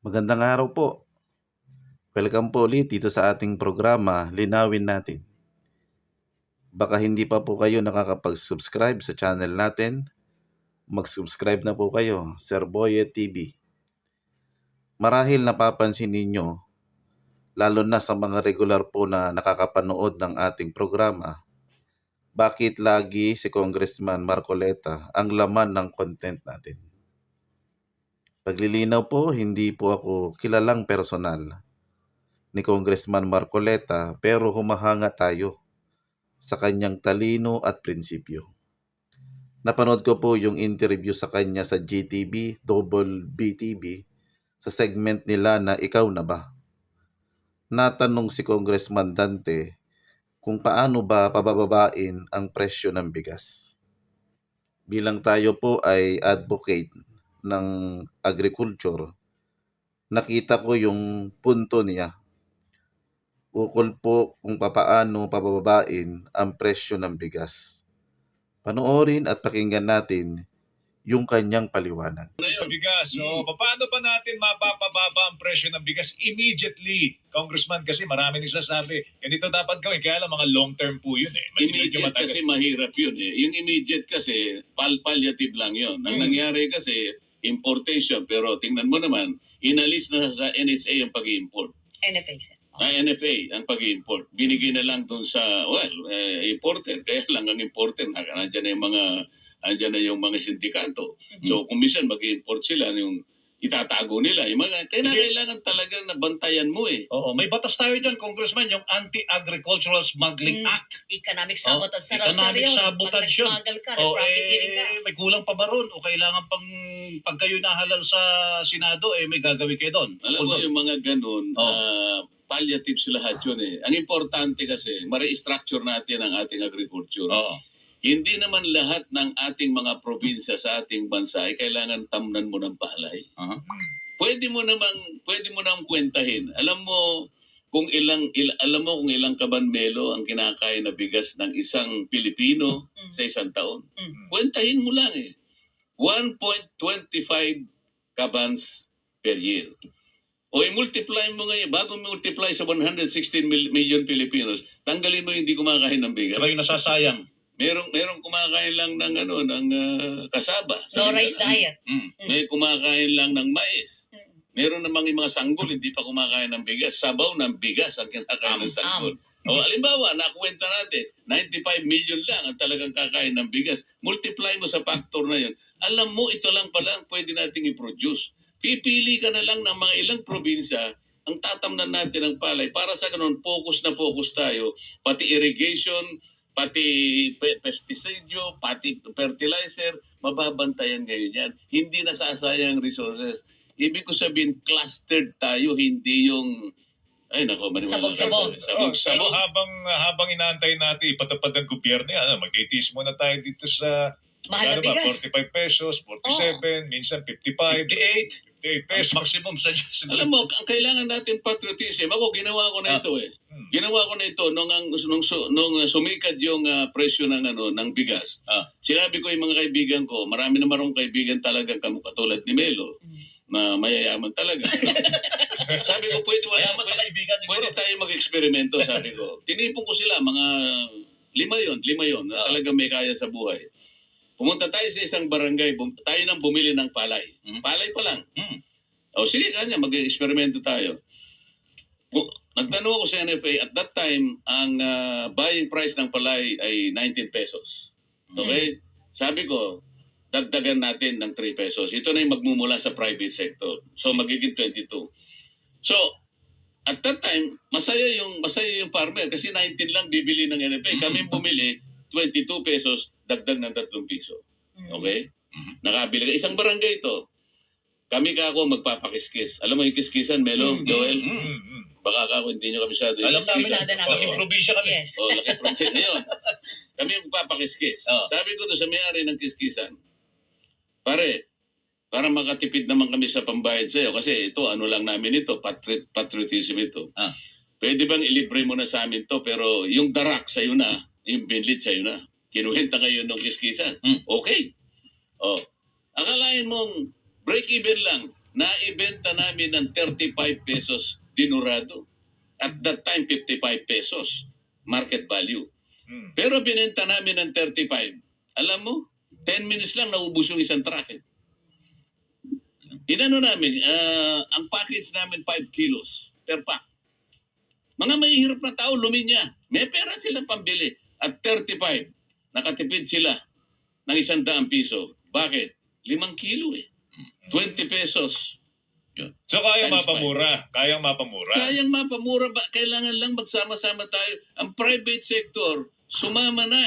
Magandang araw po. Welcome po ulit dito sa ating programa, Linawin Natin. Baka hindi pa po kayo nakakapag-subscribe sa channel natin, mag-subscribe na po kayo, Sir Boye TV. Marahil napapansin ninyo, lalo na sa mga regular po na nakakapanood ng ating programa, bakit lagi si Congressman Marcoleta ang laman ng content natin. Paglilinaw po, hindi po ako kilalang personal ni Congressman Marcoleta pero humahanga tayo sa kanyang talino at prinsipyo. Napanood ko po yung interview sa kanya sa GTV, Double BTV, sa segment nila na Ikaw na ba? Natanong si Congressman Dante kung paano ba pabababain ang presyo ng bigas. Bilang tayo po ay advocate ng agriculture, nakita ko yung punto niya ukol po kung papaano pabababain ang presyo ng bigas. Panoorin at pakinggan natin yung kanyang paliwanag. Sa bigas, so paano ba natin mapapababa ang presyo ng bigas immediately? Congressman, kasi marami nagsasabi, ganito dapat gawin, kaya lang mga long term po yun eh. Immediate kasi mahirap yun eh. Yung immediate kasi, palliative lang yun. Ang nangyari kasi, importation. Pero tingnan mo naman, inalis na sa NHA ang pag-import. NFA, sir. NFA ang pag-import. Binigay na lang dun sa, importer. Kaya lang ang importer, andyan na yung mga sindikato. So kung minsan mag-import sila, yung itatago nila. Yung mga, kailangan talagang nabantayan mo eh. Oo, may batas tayo dyan, Congressman, yung Anti-Agricultural Smuggling Act. Economic sabotage sa Economic sabotage yun. Pag ka, nag-profiteering ka. May kulang pa ba ron? O kailangan pag kayo nahalal sa Senado, may gagawin kayo doon? Alam mo yung mga ganun, palliatives lahat yun eh. Ang importante kasi, ma-restructure natin ang ating agriculture. Oo. Hindi naman lahat ng ating mga probinsya sa ating bansa ay kailangan tamnan mo ng palay. Uh-huh. Pwede mo namang kwentahin. Alam mo kung ilang kabanmelo ang kinakain na bigas ng isang Pilipino sa isang taon. Kwentahin mo lang eh. 1.25 kabans per year. O i-multiply mo ngayon, bago multiply sa 116 million Filipinos, tanggalin mo yung hindi kumakain ng bigas. Saka yung nasasayang. Merong kumakain lang ng kasaba. No rice diet. May kumakain lang ng mais. Meron namang mga sanggol, hindi pa kumakain ng bigas. Sabaw ng bigas ang kinakain ng sanggol. O alimbawa, nakuwenta natin, 95 million lang ang talagang kakain ng bigas. Multiply mo sa factor na yun. Alam mo, ito lang pala ang pwede nating i-produce. Pipili ka na lang ng mga ilang probinsya ang tatamnan natin ng palay. Para sa ganun, focus na focus tayo. Pati irrigation, pati pesticide, pati fertilizer, mababantayan ngayon yan. Hindi nasasayang resources. Ibig ko sabihin, clustered tayo, hindi yung Sabog-sabog. Pero habang inaantay natin ipatupad ng gobyerno yan, magtitiis muna tayo dito sa Mahal na bigas. 45 pesos, 47, minsan 55, 58. 58 pesos. Maximum sa Diyos. Alam mo, ang kailangan natin patriotism. Ako, ginawa ko na ito eh. Ginawa ko na ito nung sumikat yung presyo ng bigas. Sinabi ko yung mga kaibigan ko, marami naman akong kaibigan talaga katulad ni Melo, na mayayaman talaga. Sabi ko, pwede tayo mag-eksperimento, sabi ko. Tinipon ko sila, mga lima yon na talaga may kaya sa buhay. Pumunta tayo sa isang barangay, tayo nang bumili ng palay. Palay pa lang. O sige kanya, mag-eksperimento tayo. Nagtanong ako sa NFA, at that time, ang buying price ng palay ay 19 pesos. Okay? Sabi ko, dagdagan natin ng 3 pesos. Ito na yung magmumula sa private sector. So magiging 22. So, at that time, masaya yung farmer kasi 19 lang bibili ng NFA. Kami bumili 22 pesos, dagdag ng 3 piso. Okay? Nakabili ka. Isang barangay ito. Kami ako magpapakiskis. Alam mo yung kiskisan, Melo, Joel? Baka ako hindi nyo kabisado. Alam namin, namin. laking probinsya kami. Yes. Laking probinsya. Ngayon, kami magpapakiskis. Sabi ko doon sa may-ari ng kiskisan, pare, para makatipid naman kami sa pambayad sa'yo, kasi ito, ano lang namin ito, patriotism ito. Pwede bang ilibre mo na sa amin to, pero yung darak sa'yo na, yung binlit sa'yo na. Kinuhenta kayo ng kiskisan. Okay. Akalain mong break-even lang, naibenta namin ng 35 pesos dinurado. At that time, 55 pesos market value. Pero binenta namin ng 35. Alam mo, 10 minutes lang naubos yung isang truck. Inano namin, ang package namin 5 kilos per pack. Mga mahihirap na tao, luminya. May pera silang pambili. At 35, nakatipid sila ng 100 piso. Bakit? 5 kilo 20 pesos. So kayang Times mapamura. Kayang mapamura. Kayang mapamura ba? Kailangan lang magsama-sama tayo. Ang private sector, sumama na